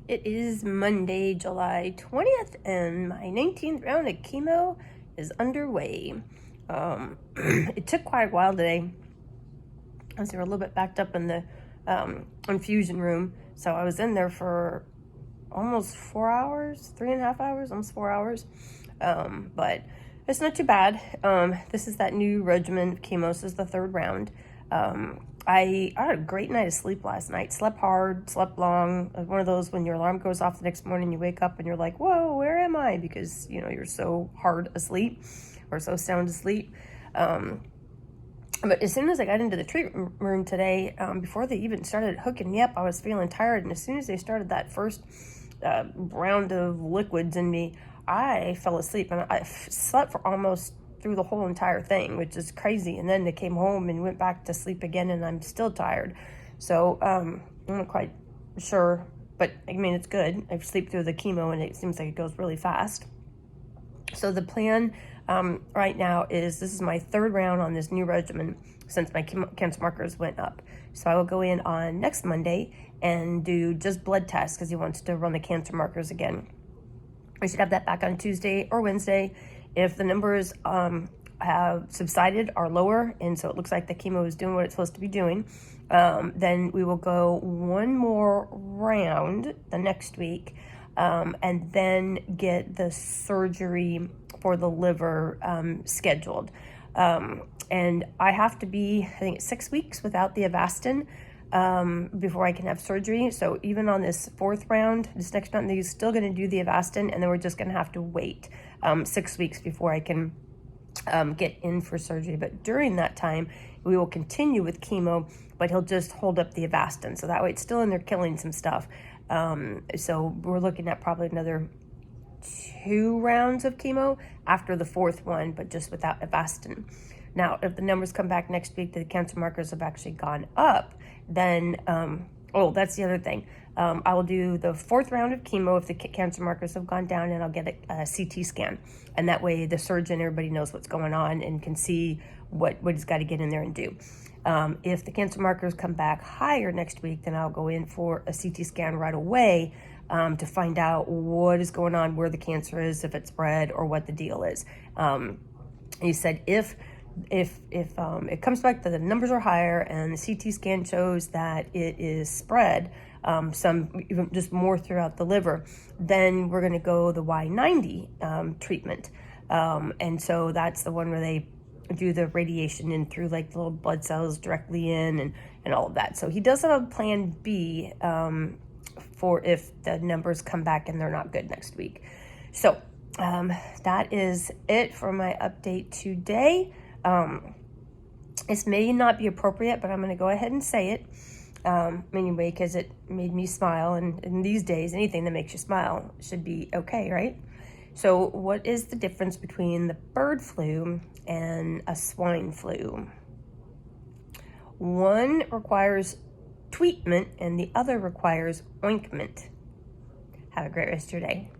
It is Monday, July 20th, and my 19th round of chemo is underway. It took quite a while today, as they were a little bit backed up in the infusion room. So I was in there for almost 4 hours, 3.5 hours, almost 4 hours. But it's not too bad. This is that new regimen of chemo. This is the third round. I had a great night of sleep last night. Slept hard, slept long. One of those when your alarm goes off the next morning, you wake up and you're like, whoa, where am I? Because, you're so hard asleep or so sound asleep. But as soon as I got into the treatment room today, before they even started hooking me up, I was feeling tired. And as soon as they started that first round of liquids in me, I fell asleep. And I slept for almost through the whole entire thing, which is crazy. And then I came home and went back to sleep again, and I'm still tired. So I'm not quite sure, but I mean, it's good. I sleep through the chemo, and it seems like it goes really fast. So the plan right now is this is my third round on this new regimen since my cancer markers went up. So I will go in on next Monday and do just blood tests because he wants to run the cancer markers again. I should have that back on Tuesday or Wednesday. If the numbers have subsided, are lower, and so it looks like the chemo is doing what it's supposed to be doing, then we will go one more round the next week, and then get the surgery for the liver scheduled. And I have to be, I think it's 6 weeks without the Avastin before I can have surgery. So even on this fourth round, this next round, they're still going to do the Avastin, and then we're just going to have to wait 6 weeks before I can get in for surgery. But during that time, we will continue with chemo, but he'll just hold up the Avastin. So that way it's still in there killing some stuff. So we're looking at probably another 2 rounds of chemo after the fourth one, but just without Avastin. Now, if the numbers come back next week that the cancer markers have actually gone up, then, that's the other thing. I will do the fourth round of chemo if the cancer markers have gone down, and I'll get a CT scan. And that way the surgeon, everybody knows what's going on and can see what he's got to get in there and do. If the cancer markers come back higher next week, then I'll go in for a CT scan right away to find out what is going on, where the cancer is, if it's spread, or what the deal is. He said if it comes back that the numbers are higher and the CT scan shows that it is spread, some even just more throughout the liver, then we're going to go the Y90 treatment. And so that's the one where they do the radiation in through like the little blood cells directly in and all of that. So he does have a plan B for if the numbers come back and they're not good next week. So that is it for my update today. This may not be appropriate, but I'm going to go ahead and say it anyway, because it made me smile. And in these days, anything that makes you smile should be okay, right? So what is the difference between the bird flu and a swine flu? One requires treatment and the other requires ointment. Have a great rest of your day.